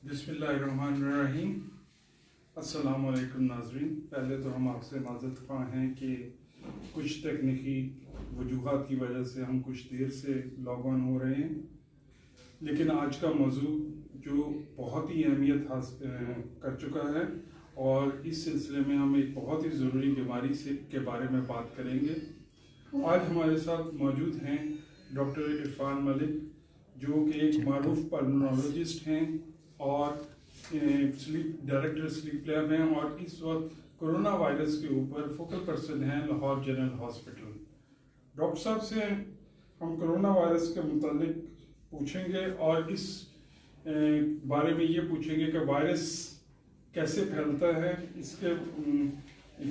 बिस्मिल्लाहिर्रहमानिर्रहीम। अस्सलाम वालेकुम नाज़रीन। पहले तो हम आपसे माज़रत ख़्वाह हैं कि कुछ तकनीकी वजूहात की वजह से हम कुछ देर से लॉग ऑन हो रहे हैं, लेकिन आज का मौजू जो बहुत ही अहमियत कर चुका है और इस सिलसिले में हम एक बहुत ही ज़रूरी बीमारी के बारे में बात करेंगे। आज हमारे साथ मौजूद हैं डॉक्टर इरफान मलिक, जो कि एक मारूफ पल्मोनोलॉजिस्ट हैं और डायरेक्टर स्लीप लैब हैं और इस वक्त कोरोना वायरस के ऊपर फोकल पर्सन हैं लाहौर जनरल हॉस्पिटल। डॉक्टर साहब से हम कोरोना वायरस के मुतालिक पूछेंगे और इस बारे में ये पूछेंगे कि वायरस कैसे फैलता है, इसके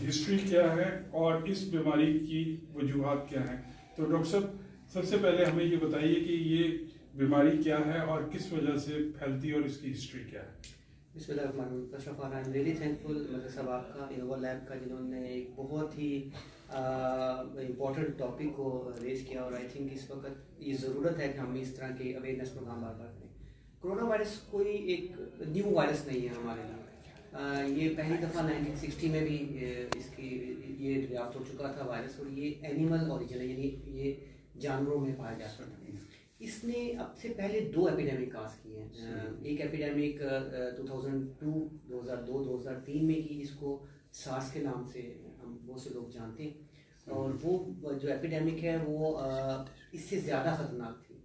हिस्ट्री क्या है और इस बीमारी की वजूहात क्या हैं। तो डॉक्टर साहब, सबसे पहले हमें ये बताइए कि ये बीमारी क्या है और किस वजह से फैलती है और इसकी हिस्ट्री क्या है। First of all I am really thankful मतलब सब आपका इनोवा लैब का, जिन्होंने एक बहुत ही इम्पोर्टेंट टॉपिक को रेज किया और आई थिंक इस वक्त ये ज़रूरत है कि हम इस तरह के अवेयरनेस प्रोग्राम बार बार करें। कोरोना वायरस कोई एक न्यू वायरस नहीं है हमारे लिए। ये पहली दफ़ा 1960 में भी इसकी ये दरियाफ्त हो चुका था वायरस, और ये एनिमल ओरिजिन है, यानी ये जानवरों में पाया जाता था। इसने अब से पहले 2 एपिडेमिक काज किए हैं। एक एपिडेमिक 2002, 2003 में की, जिसको सार्स के नाम से हम बहुत से लोग जानते हैं, और वो जो एपिडेमिक है वो इससे ज़्यादा ख़तरनाक थी।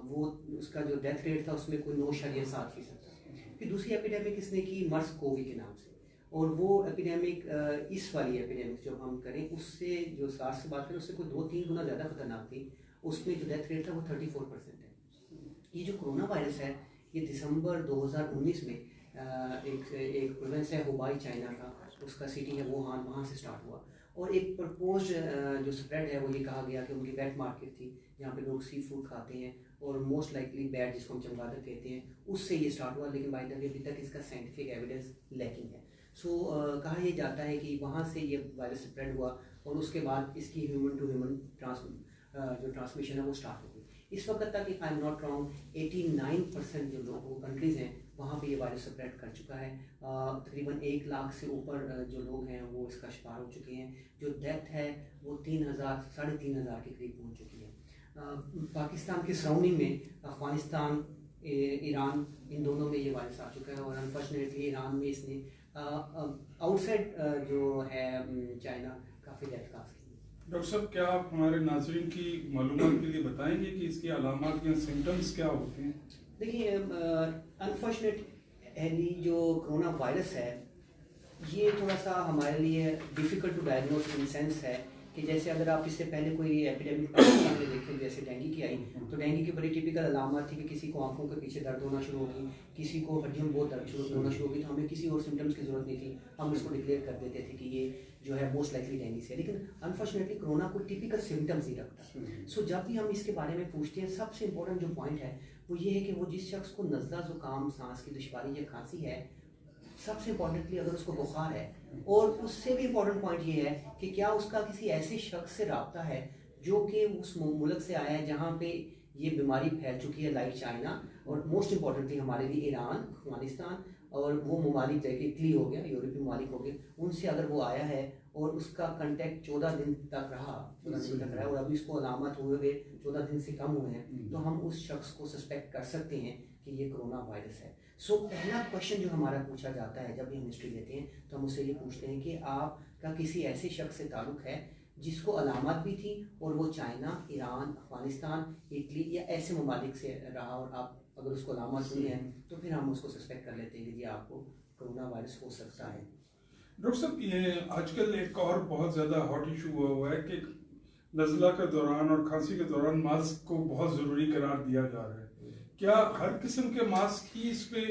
वो उसका जो डेथ रेट था उसमें कोई 9.7% था। फिर दूसरी एपिडेमिक इसने की मर्स कोवी के नाम से, और वो एपिडेमिक इस वाली एपिडेमिक जो हम करें उससे, जो सार्स से बात करें उससे कोई 2-3 गुना ज़्यादा खतरनाक थी। उसमें जो डेथ रेट था वो 34% है। ये जो कोरोना वायरस है ये दिसंबर 2019 में एक प्रोविंस है हुबाई चाइना का, उसका सिटी है वुहान, वहाँ से स्टार्ट हुआ। और एक प्रपोज जो स्प्रेड है वो ये कहा गया कि उनकी वेट मार्केट थी जहाँ पे लोग सी फूड खाते हैं, और मोस्ट लाइकली बैट जिसको हम चमगादड़ कहते हैं, उससे ये स्टार्ट हुआ। लेकिन बाय द वे अभी तक इसका साइंटिफिक एविडेंस लैकिंग है। सो कहा यह जाता है कि वहाँ से ये वायरस स्प्रेड हुआ और उसके बाद इसकी ह्यूमन टू ह्यूमन जो ट्रांसमिशन है वो स्टार्ट हो गई। इस वक्त तक if I am not wrong 89% जो लोग कंट्रीज़ हैं वहाँ पे ये वायरस स्प्रेड कर चुका है। तकरीबन 1 लाख से ऊपर जो लोग हैं वो इसका शिकार हो चुके हैं। जो डेथ है वो 3,000 साढ़े 3,000 के करीब पहुँच चुकी है। पाकिस्तान के सराउंडिंग में अफ़गानिस्तान, ईरान, इन दोनों में ये वायरस आ चुका है, और अनफॉर्चुनेटली ईरान में इसने आउटसाइड जो है चाइना काफ़ी डेथ काज की। डॉक्टर साहब, क्या आप हमारे नाज़रीन की मालूमात के लिए बताएंगे कि इसकी अलामात या सिम्टम्स क्या होते हैं? देखिए, अनफॉर्चुनेटली जो कोरोना वायरस है ये थोड़ा सा हमारे लिए difficult to diagnose in sense है कि जैसे अगर आप इससे पहले कोई एपिडेमिक पाकिस्तान में देखें, जैसे डेंगू की आई, तो डेंगू की बड़ी टिपिकल अलामत थी कि किसी को आंखों के पीछे दर्द होना शुरू होगी, किसी को हड्डियों में बहुत दर्द होना शुरू होगी, तो हमें किसी और सिम्टम्स की ज़रूरत नहीं थी, हम इसको डिक्लेयर कर देते थे कि ये जो है मोस्ट लाइकली डेंगू से। लेकिन अनफॉर्चुनेटली कोरोना को टिपिकल सिम्टम्स ही रखता। सो जब भी हम इसके बारे में पूछते हैं, सबसे इंपॉर्टेंट जो पॉइंट है वो ये है कि वो जिस शख्स को नज़ला, ज़ुकाम, सांस की दुश्वारी या खांसी है, सबसे इम्पॉर्टेंटली अगर उसको बुखार है, और उससे भी इम्पॉर्टेंट पॉइंट ये है कि क्या उसका किसी ऐसे शख्स से रब्ता है जो कि उस मुल्क से आया है जहाँ पे ये बीमारी फैल चुकी है, लाइक चाइना, और मोस्ट इम्पॉर्टेंटली हमारे लिए ईरान, अफगानिस्तान और वो ममालिक जैसे इटली हो गया, यूरोपीय ममालिक हो गए, उनसे अगर वो आया है और उसका कंटेक्ट 14 दिन तक रहा, 14 दिन तक रहा, और अभी उसको अलामत हुए 14 दिन से कम हुए हैं, तो हम उस शख्स को सस्पेक्ट कर सकते हैं कि ये कोरोना वायरस है। सो पहला क्वेश्चन जो हमारा पूछा जाता है जब भी हम हिस्ट्री लेते हैं, तो हम उससे ये पूछते हैं कि आपका किसी ऐसे शख्स से ताल्लुक़ है जिसको अलामत भी थी और वो चाइना, ईरान, अफगानिस्तान, इटली या ऐसे ममालिक से रहा, और आप अगर उसको अलामत हुई है तो फिर हम उसको सस्पेक्ट कर लेते हैं कि जी आपको कोरोना वायरस हो सकता है। डॉक्टर साहब, ये आजकल एक और बहुत ज़्यादा हॉट इशू हुआ है कि नज़ला के दौरान और खांसी के दौरान मास्क को बहुत ज़रूरी करार दिया जा रहा है। क्या हर किस्म के मास्क ही इस पे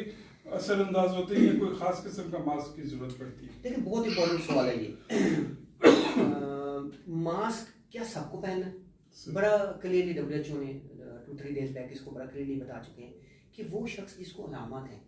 असरअंदाज होते हैं या कोई ख़ास किस्म का मास्क की ज़रूरत पड़ती है? देखिए, बहुत इंपॉर्टेंट सवाल है ये। मास्क क्या सबको पहनना है? बड़ा क्लियरली WHO ने 2-3 डेज बैक इसको बड़ा क्लियरली बता चुके हैं कि वो शख्स जिसको अलामत है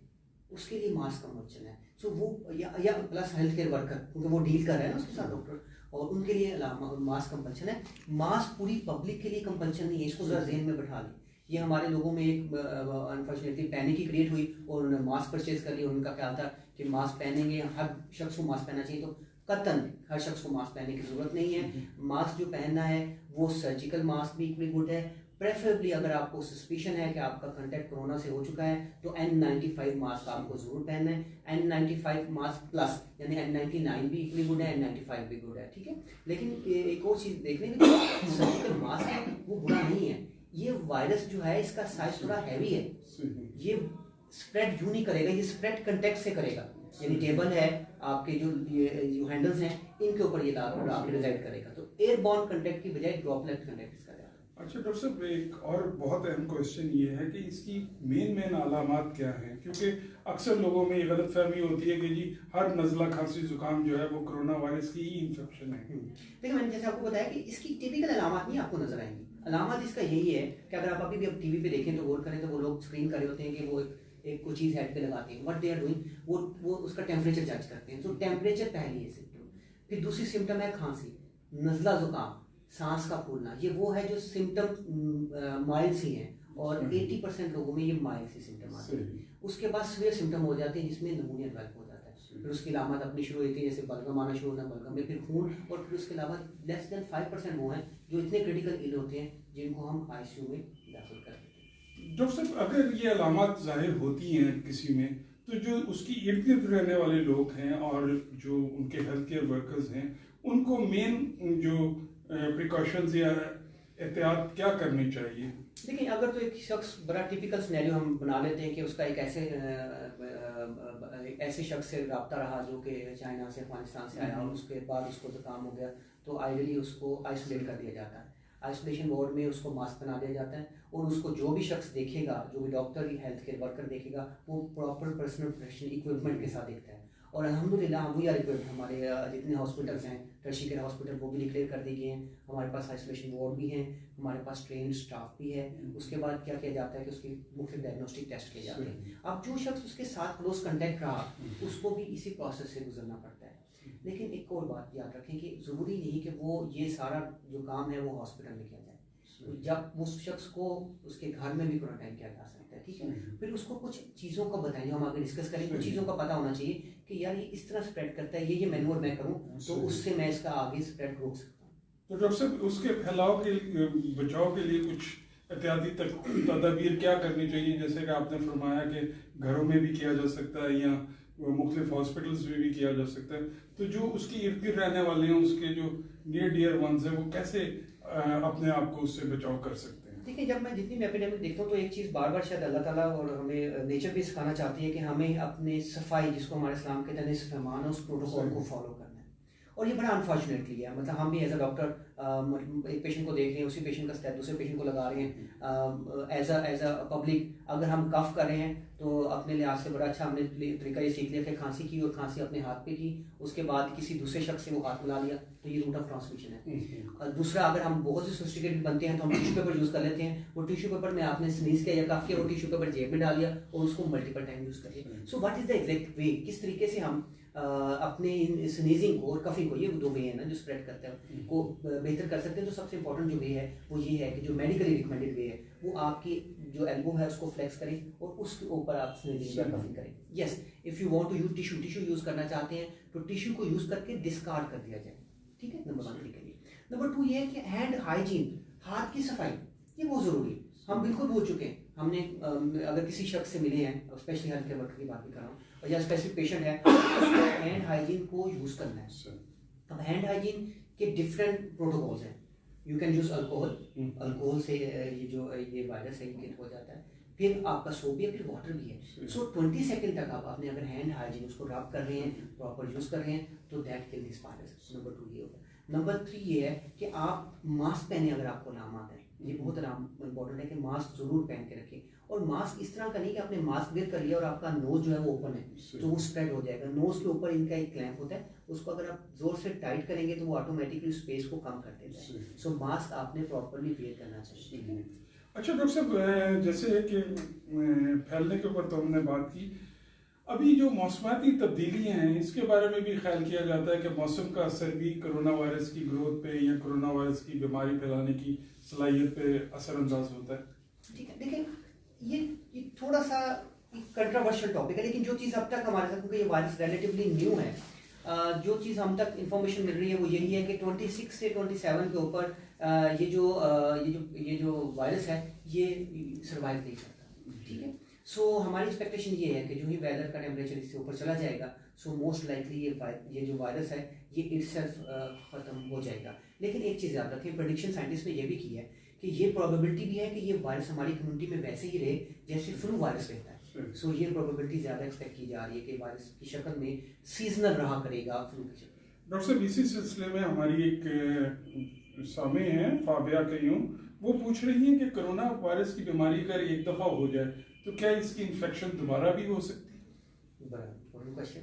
उसके लिए मास्क कंपल्शन है। सो वो या प्लस हेल्थ केयर वर्कर, क्योंकि वो डील कर रहे हैं ना उसके साथ डॉक्टर, और उनके लिए मास्क कंपल्शन है। मास्क पूरी पब्लिक के लिए कंपल्शन नहीं है, इसको ज़रा ज़हन में बैठा लें। ये हमारे लोगों में एक अनफॉर्चुनेटली पैनिक ही क्रिएट हुई और उन्होंने मास्क परचेज कर लिया। उनका ख्याल था कि मास्क पहनेंगे, हर शख्स को मास्क पहनना चाहिए, तो कतन हर शख्स को मास्क पहनने की ज़रूरत नहीं है। मास्क जो पहनना है वो सर्जिकल मास्क भी इक्वली गुड है। प्रेफरेबली अगर आपको सस्पिशन है कि आपका कंटेक्ट कोरोना से हो चुका है तो N95 मास्क आपको जरूर पहनना है। N95 मास्क प्लस यानी N99 भी इक्वली गुड है, N95 भी गुड है, ठीक है। लेकिन एक और चीज़ देख लेंगे, सर्जिकल मास्क है वो बुरा नहीं है। ये वायरस जो है इसका साइज थोड़ा हैवी है, ये स्प्रेड यूं नहीं करेगा, ये स्प्रेड कंटेक्ट से करेगा। यानी टेबल है आपके जो हैंडल्स हैं इनके ऊपर ये आपके रिजाइड करेगा, तो एयरबॉर्न कंटेक्ट की बजाय ड्रॉपलेट कंटेक्ट इसका ज़्यादा। अच्छा डॉक्टर साहब, एक और बहुत अहम क्वेश्चन ये है कि इसकी मेन अलामात क्या हैं, क्योंकि अक्सर लोगों में ये गलतफहमी होती है कि जी हर नज़ला खांसी जुकाम जो है वो कोरोना वायरस की ही इन्फेक्शन है। देखिए मैंने जैसे आपको बताया कि इसकी टिपिकल अलामत नहीं आपको नजर आएंगी। अलामत इसका यही है कि अगर आप अभी भी अब टीवी पे देखें तो गौर करें तो वो लोग स्क्रीन कर रहे होते हैं कि वो एक कोई चीज़ हेड पे लगाते हैं। व्हाट दे आर डूइंग, वो उसका टेम्परेचर जज करते हैं। तो टेम्परेचर पहली है सिम्टम, फिर दूसरी सिम्टम है खांसी, नज़ला जुकाम, सांस का फूलना। ये वो है जो सिम्टम माइल्ड सी हैं और 80% लोगों में ये माइल्ड सी सिम्टम आते हैं। उसके बाद सीवियर सिम्टम हो जाते हैं जिसमें निमोनिया डेवलप हो जाता है। फिर उसकी अलामत अपनी शुरू होती है, जैसे बलगम आना शुरू होना, बलगम में फिर खून, और फिर उसके अलावा लेस देन 5% वो हैं जो इतने क्रिटिकल इल होते हैं जिनको हम ICU में दाखिल कर देते हैं। डॉक्टर साहब, अगर ये अलामत जाहिर होती हैं किसी में, तो जो उसकी इर्द गिर्द रहने वाले लोग हैं और जो उनके हेल्थ केयर वर्कर्स हैं उनको मेन जो प्रिकॉशंस या एहतियात क्या करनी चाहिए? देखिए अगर तो एक शख्स, बड़ा टिपिकल सिनेरियो हम बना लेते हैं कि उसका एक ऐसे शख्स से रब्ता रहा जो कि चाइना से, अफगानिस्तान से आया और उसके बाद उसको ज़ुकाम हो गया, तो आइडियली उसको आइसोलेट कर दिया जाता है। आइसोलेशन वार्ड में उसको मास्क बना दिया जाता है और उसको जो भी शख्स देखेगा, जो भी डॉक्टर या हेल्थ केयर वर्कर देखेगा, वो प्रॉपर पर्सनल प्रोटेक्शन इक्विपमेंट के साथ देखता है। और अल्हम्दुलिल्लाह वी आर इक्विप्ड, हमारे जितने हॉस्पिटल्स हैं, टर्शियरी केयर हॉस्पिटल, वो भी डिक्लेयर कर दिए गए हैं। हमारे पास आइसोलेशन वार्ड भी हैं, हमारे पास ट्रेन स्टाफ भी है। उसके बाद क्या किया जाता है कि उसकी मुख्तलिफ डायग्नोस्टिक टेस्ट किए जाते हैं। अब जो शख्स उसके साथ क्लोज कंटेक्ट रहा उसको भी इसी प्रोसेस से गुजरना पड़ता है। लेकिन एक और बात याद रखें कि ज़रूरी नहीं कि वो ये सारा जो काम है वो हॉस्पिटल में किया जाए। तो जब उस शख्स को उसके घर में भी क्वारंटाइन किया जा सकता है, ठीक है। फिर उसको कुछ चीज़ों का बताएं जो हम आगे डिस्कस करें। कुछ चीज़ों का पता होना चाहिए कि यार ये इस तरह स्प्रेड करता है, ये मैनूवर मैं करूँ तो उससे मैं इसका आगे स्प्रेड रोक सकता हूँ। तो डॉक्टर साहब, उसके फैलाव के बचाव के लिए कुछ एहतियाती तदाबीर क्या करनी चाहिए? जैसे कि आपने फरमाया कि घरों में भी किया जा सकता है या मुख्तलिफ हॉस्पिटल्स में भी किया जा सकता है, तो जो उसके इर्द गिर्द रहने वाले हैं, उसके जो नियर डियर वंस हैं, वो कैसे अपने आप को उससे बचाव कर सकते हैं? देखिए जब मैं जितनी भी एपिडेमिक देखता हूँ तो एक चीज़ बार बार शायद अल्लाह ताला और हमें नेचर भी सिखाना चाहती है कि हमें अपने सफाई, जिसको हमारे इस्लाम के तहत फरमान है, उस प्रोटोकॉल को फॉलो करना है। और ये बड़ा अनफॉर्चुनेटली है, मतलब हम भी एज अ डॉक्टर एक पेशेंट को देख रहे हैं, उसी पेशेंट का स्टेप दूसरे पेशेंट को लगा रहे हैं। एज अ पब्लिक अगर हम कफ कर रहे हैं तो अपने लिहाज से बड़ा अच्छा हमने तरीका ये सीख लिया कि खांसी की और खांसी अपने हाथ पे की, उसके बाद किसी दूसरे शख्स से वो हाथ मिला लिया, तो ये रूट ऑफ ट्रांसमिशन है। और दूसरा, अगर हम बहुत से सोफिस्टिकेटेड बनते हैं तो हम टिश्यू पेपर यूज़ कर लेते हैं। वो टिश्यू पेपर में आपने स्नीज किया या कफ किया, वो टिश्यू पेपर जेब में डाल लिया और उसको मल्टीपल टाइम यूज़ करिए। So what is the exact वे, किस तरीके से हम अपने स्नीजिंग को और कफिंग को, ये दो वे है ना जो स्प्रेड करते हैं, को बेहतर कर सकते हैं। तो सबसे इंपॉर्टेंट जो वे है वो ये है कि जो मेडिकली रिकमेंडेड वे है वो आपकी जो एल्बो है उसको फ्लेक्स करें और उसके ऊपर आप स्नीजिंग या कफिंग करें। Yes, if you want to use tissue use करना चाहते हैं तो टिश्यू को यूज़ करके डिस्कार्ड कर दिया जाए, ठीक है। नंबर 1 के लिए। नंबर 2 ये है कि हैंड हाइजीन, हाथ की सफाई, ये बहुत ज़रूरी है। हम बिल्कुल भूल चुके हैं। हमने अगर किसी शख्स से मिले हैं, स्पेशली हेल्थ केयर वर्कर की बात भी कर रहा हूँ, और या स्पेसिफिक पेशेंट है, तो हैंड हाइजीन को यूज़ करना है। अब हैंड हाइजीन के डिफरेंट प्रोटोकॉल्स हैं। यू कैन यूज़ अल्कोहल से ये वायरस है ये हो जाता है। फिर आपका सोप भी है, फिर वाटर भी है। सो 20 सेकेंड तक आप अपने अगर हैंड हाइजीन उसको रब कर रहे हैं, प्रॉपर यूज़ कर रहे हैं, तो that kill this virus. Number 2 ये होगा। नंबर 3 ये है कि आप मास्क पहने अगर आपको अलामत है। ये बहुत इंपॉर्टेंट है कि मास्क जरूर पहन के रखें। और मास्क इस तरह का नहीं कि आपने मास्क वेयर कर लिया और आपका नोज जो है वो ओपन है तो वो स्प्रेड हो जाएगा। नोज के ऊपर इनका एक क्लैंप होता है, उसको अगर आप जोर से टाइट करेंगे तो वो ऑटोमेटिकली स्पेस को कम कर देता है। सो मास्क आपने प्रॉपरली वेयर करना चाहिए। अच्छा डॉक्टर साहब, जैसे कि फैलने के ऊपर तो हमने बात की, अभी जो मौसमाती तब्दीलियाँ हैं इसके बारे में भी ख्याल किया जाता है कि मौसम का असर भी कोरोना वायरस की ग्रोथ पे या कोरोना वायरस की बीमारी फैलाने की सलाहियत पे असरअंदाज होता है। ठीक है, देखिए ये थोड़ा सा कंट्रोवर्शियल टॉपिक है, लेकिन जो चीज़ अब तक हमारे साथ, क्योंकि ये वायरस रिलेटिवली न्यू है, जो चीज़ हम तक इंफॉर्मेशन मिल रही है वो यही है कि 26 से 27 के ऊपर ये जो वायरस है ये सर्वाइव नहीं करता, ठीक है। सो हमारी एक्सपेक्टेशन ये है कि जो ही वेदर का टेम्परेचर इससे ऊपर चला जाएगा, सो मोस्ट लाइकली ये जो वायरस है ये इटसेल्फ ख़त्म हो जाएगा। लेकिन एक चीज़ याद रखें, प्रेडिक्शन साइंटिस्ट ने ये भी की है कि ये प्रोबेबिलिटी भी है कि ये वायरस हमारी कम्युनिटी में वैसे ही रहे जैसे फ्लू वायरस रहता है। सो ये प्रोबेबिलिटी ज़्यादा एक्सपेक्ट की जा रही है कि वायरस की शक्ल में सीजनल रहा करेगा फ्लू की शक्ल। डॉक्टर साहब, इसी सिलसिले में हमारी एक सामे हैं फाबिया कयूं, वो पूछ रही हैं कि कोरोना वायरस की बीमारी अगर एक दफ़ा हो जाए तो क्या इसकी इन्फेक्शन दोबारा भी हो सकती है? बराबर क्वेश्चन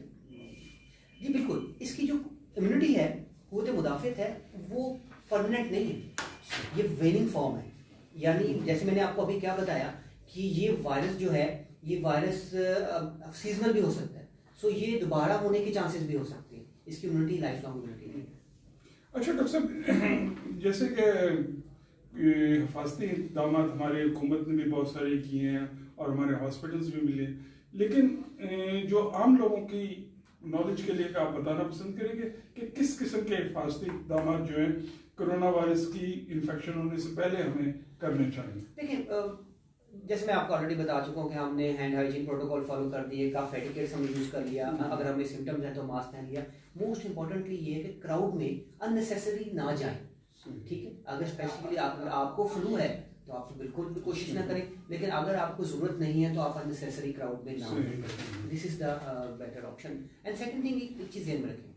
जी, बिल्कुल। इसकी जो इम्यूनिटी है, क़ुव्वत मुदाफ़त है, वो परमानेंट नहीं है, ये वेनिंग फॉर्म है। यानी जैसे मैंने आपको अभी क्या बताया कि ये वायरस जो है, ये वायरस सीजनल भी हो सकता है, सो ये दोबारा होने के चांसेस भी हो सकते हैं। इसकी इम्यूनिटी लाइफ लॉन्ग इम्यूनिटी नहीं है। अच्छा डॉक्टर साहब, जैसे कि हिफाजती इक़दाम हमारे हुकूमत ने भी बहुत सारे किए हैं और हमारे हॉस्पिटल्स भी मिले, लेकिन जो आम लोगों की नॉलेज के लिए आप बताना पसंद करेंगे कि किस किस्म के हिफाजती इक़दाम जो हैं कोरोना वायरस की इन्फेक्शन होने से पहले हमें करने चाहिए? देखिए, जैसे मैं आपको ऑलरेडी बता चुका हूँ कि हमने हैंड हाइजीन प्रोटोकॉल फॉलो कर दिए, कफ एटिकेट्स हमने यूज़ कर लिया, अगर हमें सिम्टम्स हैं तो मास्क पहन लिया। मोस्ट इंपॉर्टेंटली ये है कि क्राउड में अननेसेसरी ना जाएं, ठीक है। अगर स्पेसिफिकली आपको फ्लू है तो आप बिल्कुल भी कोशिश ना करें, लेकिन अगर आपको ज़रूरत नहीं है तो आप अननेसेसरी क्राउड में ना करें। This is the better option. And second thing, एक चीज़ ध्यान में रखें,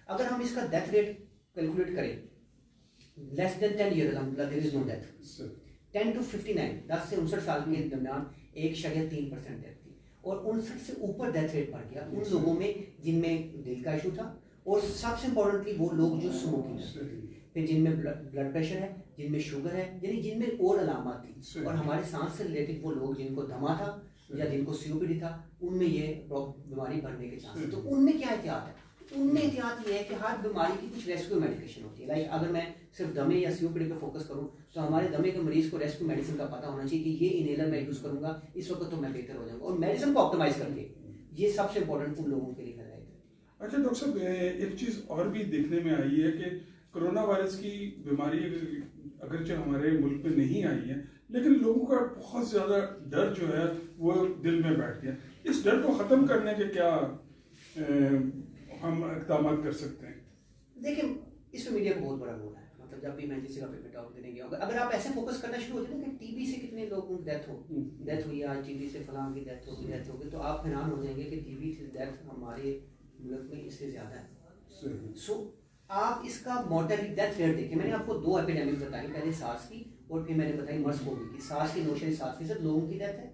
अगर हम इसका डेथ रेट कैलकुलेट करें, less than 10 year there is no death. 10 to 59, 10 से 59 साल के दरमियान 1.3% डेथ थी, और 59 से ऊपर डेथ रेट बढ़ गया उन लोगों में जिनमें दिल का इशू था, और सबसे इम्पोर्टेंटली वो लोग जो स्मोकिंग करते थे, फिर जिनमें ब्लड प्रेशर है, जिनमें शुगर है, यानी जिनमें और अलामत थी, और हमारे सांस से रिलेटेड वो लोग जिनको दमा था या जिनको सीओपीडी था, उनमें ये बीमारी बढ़ने के चांस। तो उनमें क्या एहतियात है? उनमें एहतियात ये है कि हर बीमारी की कुछ रेस्क्यू मेडिकेशन होती है। लाइक अगर मैं सिर्फ दमे या सीओपीडी पे फोकस करूं तो हमारे दमे के मरीज को रेस्क्यू मेडिसिन का पता होना चाहिए कि ये इनहेलर मैं यूज़ करूंगा, इस वक्त तो मैं बेहतर हो जाऊंगा, और मेडिसिन को ऑप्टिमाइज करके, ये सबसे इंपॉर्टेंट उन लोगों के लिए है। अच्छा डॉक्टर साहब, एक चीज़ और भी देखने में आई है कि कोरोना वायरस की बीमारी अगरचे हमारे मुल्क में नहीं आई है, लेकिन लोगों का बहुत ज़्यादा डर जो है वो दिल में बैठ गया। इस डर को ख़त्म करने के क्या हम इक़दाम कर सकते हैं? देखिए, इसमें मीडिया का बहुत बड़ा रोल है। मतलब जब भी मैं किसी का पेपर टॉक देने गया, अगर आप ऐसे फोकस करना शुरू हो जाए ना कि टीबी से कितने लोगों की डेथ हुई, आज टीबी से फलां की डेथ होगी, तो आप हैरान हो जाएंगे कि टीबी से डेथ हमारे मुल्क में इससे ज़्यादा है। सो आप इसका मोर्टेलिटी डेथ रेट देखिए, मैंने आपको 2 एपिडेमिक बताई, पहले सार्स की और फिर मैंने बताई मर्स कोवी की। सार्स की 9.7% लोगों की डेथ है,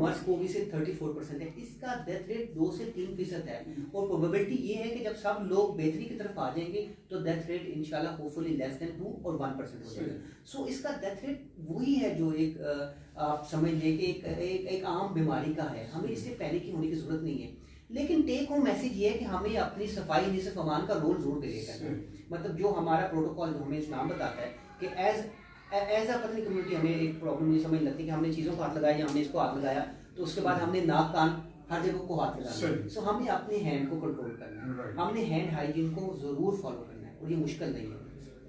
मर्स कोवी से 34% है, इसका डेथ रेट 2 से 3% है, और प्रोबेबिलिटी ये है कि जब सब लोग बेहतरी की तरफ आ जाएंगे तो डेथ रेट इंशाल्लाह होपफुली लेस देन 2 और 1% हो जाएगा। सो इसका डेथ रेट वही है जो एक आप समझ लें कि एक आम बीमारी का है, हमें इससे पैनिक होने की जरूरत नहीं है। लेकिन टेक होम मैसेज ये है कि हमें अपनी सफाई निसफ अमान का रोल जरूर प्ले करना है। मतलब जो हमारा प्रोटोकॉल जो हमें इस्लाम बताता है कि एज अ पत्नी कम्युनिटी हमें एक प्रॉब्लम नहीं समझ लगती कि हमने चीज़ों को हाथ लगाया या हमने इसको हाथ लगाया तो उसके बाद हमने नाक कान हर जगह को हाथ लगाना। सो हमें अपने हैंड को कंट्रोल करना है, हमने हैंड हाइजीन को जरूर फॉलो करना है, और ये मुश्किल नहीं है।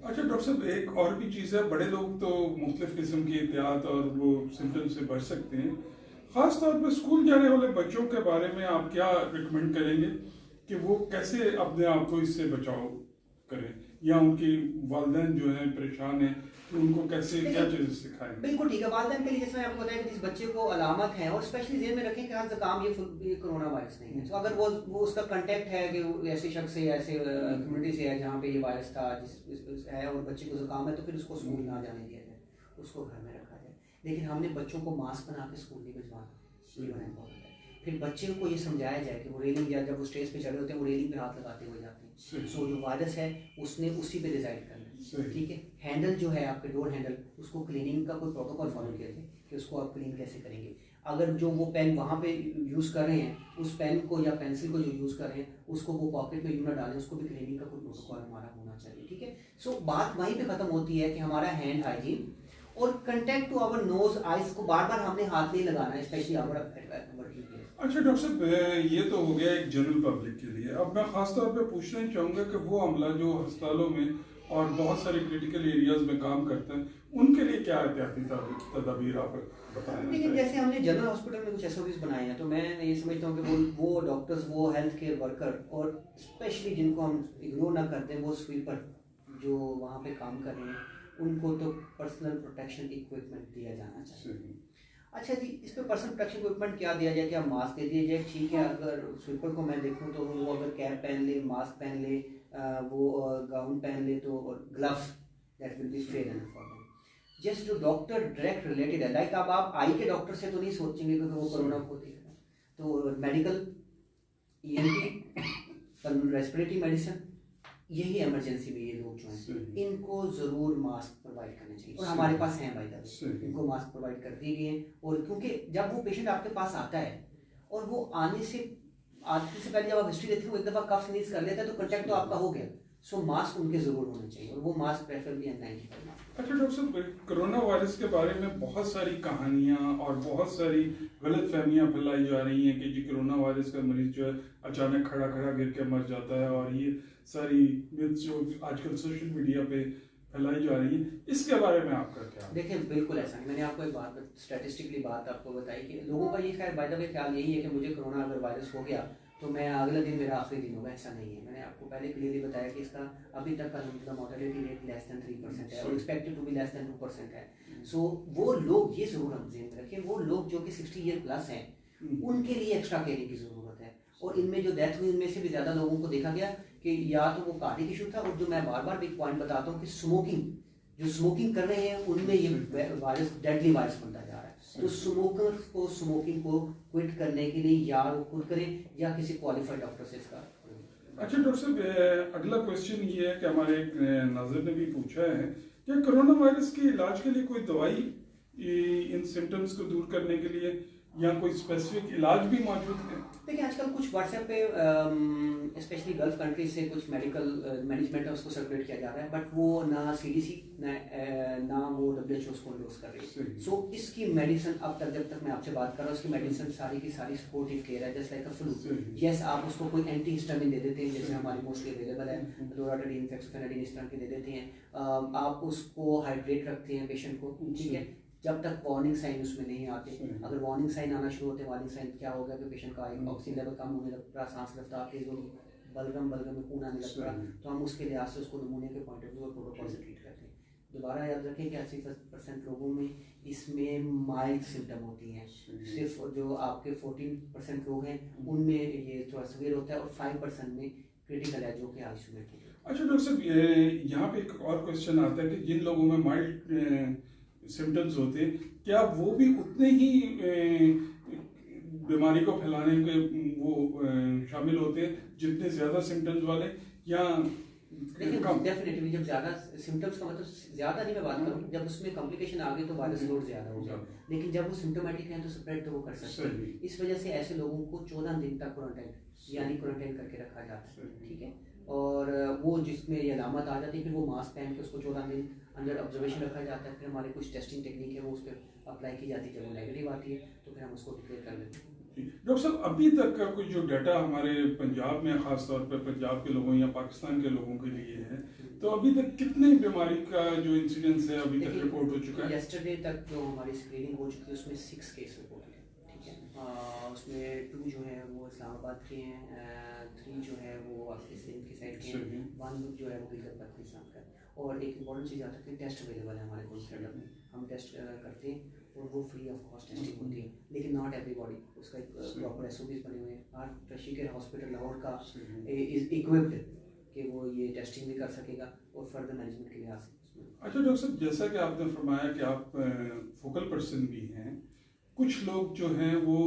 अच्छा डॉक्टर साहब, एक और भी चीज़ है, बड़े लोग तो मुख्तलिफ किस्म की एहतियात और वो सिम्टम से बच सकते हैं। ख़ास तौर पर स्कूल जाने वाले बच्चों के बारे में आप क्या रिकमेंड करेंगे कि वो कैसे अपने आप को इससे बचाव करें, या उनकी वालिदैन जो हैं परेशान हैं तो उनको कैसे क्या चीज़ें सिखाएं? बिल्कुल ठीक है, वालिदैन के लिए जैसे मैं आपको बताया कि जिस बच्चे को अलामत है, और स्पेशली जेहन में रखें कि आज ज़ुकाम ये कोरोना वायरस नहीं है, तो अगर वो उसका कंटेक्ट है कि ऐसे शख्स से ऐसे कम्युनिटी से है जहाँ पे ये वायरस था जिस है, और बच्चे को ज़ुकाम है, तो फिर उसको स्कूल ना जाने दिया जाए, उसको घर में रखा जाए। लेकिन हमने बच्चों को मास्क बना के स्कूल नहीं भिजवाना, ये बड़ा इंपॉर्टेंट है। फिर बच्चे को ये समझाया जाए कि वो रेलिंग, या जब वो स्टेज पे चढ़े होते हैं वो रेलिंग पे हाथ लगाते हुए जाते हैं, सो जो वायरस है उसने उसी पे रिजाइड करना है, ठीक है। हैंडल जो है आपके डोर हैंडल, उसको क्लीनिंग का कोई प्रोटोकॉल फॉलो किया थे कि उसको आप क्लीन कैसे करेंगे। अगर जो वो पेन वहाँ पे यूज़ कर रहे हैं, उस पेन को या पेंसिल को जो यूज़ कर रहे हैं उसको वो पॉकेट में यूँ ना डालें, उसको भी क्लीनिंग का कोई प्रोटोकॉल हमारा होना चाहिए, ठीक है। सो बात वहीं पे ख़त्म होती है कि हमारा हैंड हाइजीन और contact to our nose eyes को बार बार हमने हाथ नहीं लगाना है, स्पेशली आवर वर्किंग प्लेस। अच्छा डॉक्टर साहब, ये तो हो गया एक जनरल पब्लिक के लिए। अब मैं खास तौर पे पूछना चाहूँगा कि वो अमला जो अस्पतालों में और बहुत सारे क्रिटिकल एरियाज में काम करते हैं, उनके लिए क्या एहतियाती तदाबीर आप बताना लेकिन जैसे हमने जनरल हॉस्पिटल में कुछ एसओपीज बनाए हैं, तो मैं ये समझता हूँ कि वो डॉक्टर्स, वो हेल्थ केयर वर्कर और स्पेशली जिनको हम इग्नोर ना करते हैं, वो स्वीपर जो वहाँ पे काम कर रहे हैं, उनको तो पर्सनल प्रोटेक्शन इक्विपमेंट दिया जाना चाहिए। अच्छा जी, इस पे पर्सनल प्रोटेक्शन इक्विपमेंट क्या दिया जाए? क्या मास्क दे दिया जाए? ठीक है, अगर स्वीपर को मैं देखूँ तो वो अगर कैप पहन ले, मास्क पहन ले, वो गाउन पहन ले, तो और gloves, that will be fair and for them. Just जो डॉक्टर डायरेक्ट रिलेटेड है, लाइक अब आप आई के डॉक्टर से तो नहीं सोचेंगे क्योंकि वो कोरोना को देखेगा, तो मेडिकल, ईएनटी, रेस्पिरेटरी मेडिसिन, यही इमरजेंसी में ये लोग जो हैं, इनको जरूर मास्क प्रोवाइड करने चाहिए। और हमारे पास हैं बाय द वे, इनको मास्क प्रोवाइड कर दिए गए हैं। और क्योंकि जब वो पेशेंट आपके पास आता है और वो आने से पहले जब आप हिस्ट्री देते हो, एक दफा कफ स्नीज कर लेता है, तो कंटेक्ट तो आपका हो गया, सो मास्क उनके जरूर होने चाहिए, और वो मास्क प्रेफरेबली N95 मास्क। अच्छा डॉक्टर साहब, कोरोना वायरस के बारे में बहुत सारी कहानियां और बहुत सारी गलत फहमियाँ फैलाई जा रही हैं कि जी कोरोना वायरस का मरीज जो है अचानक खड़ा खड़ा गिर के मर जाता है, और ये सारी मिथ्स जो आजकल सोशल मीडिया पे फैलाई जा रही है, इसके बारे में आपका क्या? देखिए, बिल्कुल ऐसा नहीं। मैंने आपको एक बात स्टैटिस्टिकली बात आपको बताई कि लोगों का ये खैर बाय द वे ख्याल यही है कि मुझे कोरोना अगर वायरस हो गया तो मैं अगला दिन मेरा आखिरी दिन होगा। ऐसा नहीं है। मैंने आपको पहले क्लियरली बताया कि इसका अभी तक का मॉर्टेलिटी रेट लेस देन 3% है और expected to be less than 2% है। सो वो लोग, ये जरूर हम ध्यान में रखें, वो लोग जो कि 60 ईयर प्लस हैं, उनके लिए एक्स्ट्रा केयरिंग की जरूरत है। और इनमें जो डेथ हुई, उनमें से भी ज्यादा लोगों को देखा गया कि या तो वो कार्डियक इशू था, और जो मैं बार बार एक पॉइंट बताता हूँ कि जो स्मोकिंग कर रहे हैं उनमें ये वायरस डेडली वायरस बनता जा रहा है। तो स्मोकर्स को स्मोकिंग को क्विट करने के लिए या वो खुद करें या किसी क्वालिफाइड डॉक्टर से इसका। अच्छा डॉक्टर साहब, अगला क्वेश्चन ये है कि हमारे एक नाज़िर ने भी पूछा है कि कोरोना वायरस के इलाज के लिए कोई दवाई इन सिम्टम्स को दूर करने के लिए या कोई स्पेसिफिक इलाज भी मौजूद है? देखिए, आजकल कुछ व्हाट्सएप पे स्पेशली गल्फ कंट्रीज से कुछ मेडिकल मैनेजमेंट है उसको सर्कुलेट किया जा रहा है, बट वो ना सीडीसी ना वो WHO उसको एंडोर्स कर रही है। सो इसकी मेडिसिन अब तक, जब तक मैं आपसे बात कर रहा हूँ, उसकी मेडिसिन सारी की सारी सपोर्टिव केयर है, just like a flu. Yes, आप उसको कोई एंटी हिस्टामिन दे देते हैं, जैसे हमारी मोस्टली अवेलेबल है, लोराटाडीन, फेक्सोफेनाडिन, इस तरह के दे देते हैं। आप उसको हाइड्रेट रखते हैं पेशेंट को, ठीक है, जब तक वार्निंग साइन उसमें नहीं आते। अगर वार्निंग साइन आना शुरू होते हैं, वार्निंग साइन क्या होगा कि पेशेंट का ऑक्सीजन लेवल कम होने लगता है, सांस रफ्तार तेज होगी, बलगम में खून आने लगता है, तो हम उसके लिहाज से उसको नमूने के पॉइंट ऑफ व्यू और प्रोटोकॉल से ट्रीट करते हैं। दोबारा याद रखें कि 80% लोगों में इसमें माइल्ड सिम्टम होती हैं, सिर्फ जो आपके 14% लोग हैं उनमें ये थोड़ा सीवियर होता है, और 5% में क्रिटिकल है जो कि आइसोलेट होते हैं। अच्छा डॉक्टर साहब, यहाँ पे एक और क्वेश्चन आता है कि जिन लोगों में माइल्ड सिम्टम्स होते हैं, क्या वो भी उतने ही बीमारी को फैलाने के वो शामिल होते हैं जितने ज्यादा सिम्टम्स वाले, या लेकिन डेफिनेटली जब ज्यादा सिम्टम्स का मतलब ज्यादा नहीं मैं बात करूँ, जब उसमें कॉम्प्लिकेशन आ गई तो वायरस लोड ज्यादा हो गया, लेकिन जब वो सिम्टोमेटिक है तो स्प्रेड तो वो कर सकते हैं। इस वजह से ऐसे लोगों को 14 दिन तक क्वारंटाइन यानी क्वारंटाइन करके रखा जाता है, ठीक है। और वो जिसमें ये अलामत आ जाती है, फिर वो मास्क पहन के उसको 14 दिन अंडर ऑब्जर्वेशन रखा जाता है। फिर हमारे कुछ टेस्टिंग टेक्निक है, वो उस पर अप्लाई की जाती है। जब वो नेगेटिव आती है तो फिर हम उसको डिक्लेयर कर लेते हैं। डॉक्टर साहब, अभी तक का कुछ जो डाटा हमारे पंजाब में, खास तौर पर पंजाब के लोगों या पाकिस्तान के लोगों के लिए है, तो अभी तक कितने बीमारी का जो इंसिडेंस है अभी तक रिपोर्ट हो चुका है? यस्टरडे तक जो हमारी स्क्रीनिंग हो चुकी है उसमें 6 केस रिपोर्ट है, ठीक है। उसमें 2 जो है वो इस्लामाबाद के हैं, 3 जो है वो आपके सिंध की साइड के हैं, 1 जो है वो गिलगित बल्तिस्तान का है। और एक इम्पॉर्टेंट चीज़ आता है कि टेस्ट अवेलेबल है हमारे हॉस्पिटल में, हम टेस्ट करते हैं और वो फ्री ऑफ कॉस्ट टेस्टिंग होती है, लेकिन नॉट एवरीबॉडी। उसका एक प्रॉपर SOPs बने हुए हैं। आज ऋषिकेश हॉस्पिटल लाहौर का इज इक्विप्ड कि वो ये टेस्टिंग भी कर सकेगा और फर्दर मैनेजमेंट के लिहाज से। अच्छा डॉक्टर साहब, जैसा कि आपने फरमाया कि आप फोकल पर्सन भी हैं, कुछ लोग जो हैं वो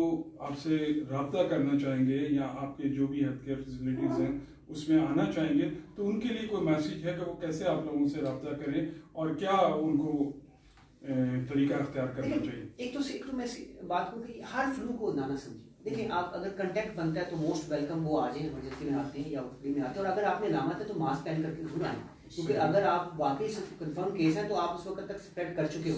आपसे रब्ता करना चाहेंगे या आपके जो भी हेल्थ केयर फैसिलिटीज़ हैं उसमें आना चाहेंगे, तो उनके लिए कोई मैसेज है कि वो कैसे आप लोगों से रब्ता करें और क्या उनको तरीका अख्तियार करना चाहिए? एक तो मैं बात करूँ कि हर फ्लू को ना समझिए। देखिए, आप अगर कंटेक्ट बनता है तो मोस्ट वेलकम, वो आ जाए, इमरजेंसी में आते हैं या फ्री में आते हैं। और अगर आपने लामत है तो मास्क पहन करके जरूर आए, क्योंकि अगर आप वाकई कंफर्म केस है तो आप उस वक्त तक स्प्रेड कर चुके हो,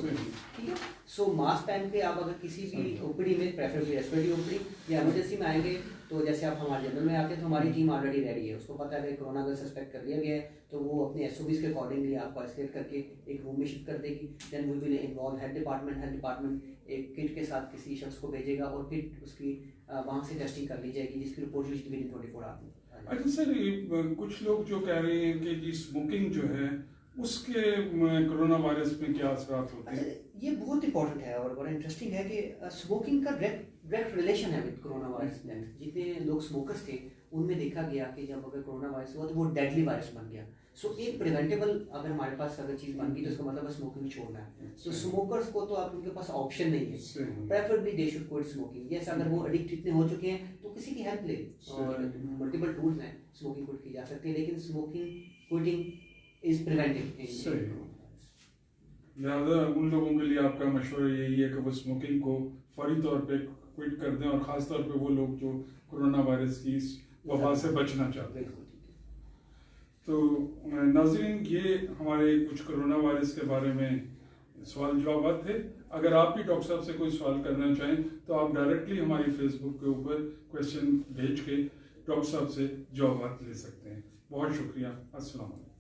ठीक है। सो मास्क पहन के आप अगर किसी भी ओपीडी में, प्रेफरेबली रेस्पिरेटरी ओपीडी या इमरजेंसी में आएंगे, तो जैसे आप हमारे जनरल में आते हैं तो हमारी टीम ऑलरेडी रेडी है, उसको पता है कि कोरोना का सस्पेक्ट कर लिया गया है, तो वो अपने एसओपीज के अकॉर्डिंगली आपको आइसोलेट करके एक रूम में शिफ्ट कर देगी। Then we will involve health department एक किट के साथ किसी शख्स को भेजेगा और फिर उसकी वहाँ से टेस्टिंग कर ली जाएगी, जिसकी रिपोर्ट विद इन 24 आवर्स। अच्छा सर, कुछ लोग जो कह रहे हैं कि जी स्मोकिंग जो है उसके कोरोना वायरस में क्या असरात होते हैं? ये बहुत इंपॉर्टेंट है और बड़ा इंटरेस्टिंग है कि स्मोकिंग का डायरेक्ट रिलेशन है विद कोरोना वायरस। जितने लोग स्मोकर्स थे उनमें देखा गया कि जब अगर कोरोना वायरस हुआ तो वो डेडली वायरस बन गया। सो एक प्रिवेंटेबल अगर हमारे पास अगर चीज़ बन गई तो उसका मतलब स्मोकिंग छोड़ना है। तो स्मोकर्स को तो आप उनके पास ऑप्शन नहीं है, preferably they should quit smoking. जैसे अगर वो एडिक्ट इतने हो चुके हैं तो किसी की हेल्प ले, और मल्टीपल टूल्स हैं, स्मोकिंग क्विट की जा सकती है, लेकिन स्मोकिंग क्विटिंग इज प्रिवेंटिव। लिहाजा उन लोगों के लिए आपका मशवरा यही है कि वो स्मोकिंग को फौरी तौर पे क्विट कर दें, और ख़ास तौर पे वो लोग जो कोरोना वायरस की इस वबा से बचना चाहते हैं। तो नाज़रीन, ये हमारे कुछ कोरोना वायरस के बारे में सवाल जवाब थे। अगर आप भी डॉक्टर साहब से कोई सवाल करना चाहें तो आप डायरेक्टली हमारी फेसबुक के ऊपर क्वेश्चन भेज के डॉक्टर साहब से जवाब ले सकते हैं। बहुत शुक्रिया। अस्सलाम वालेकुम।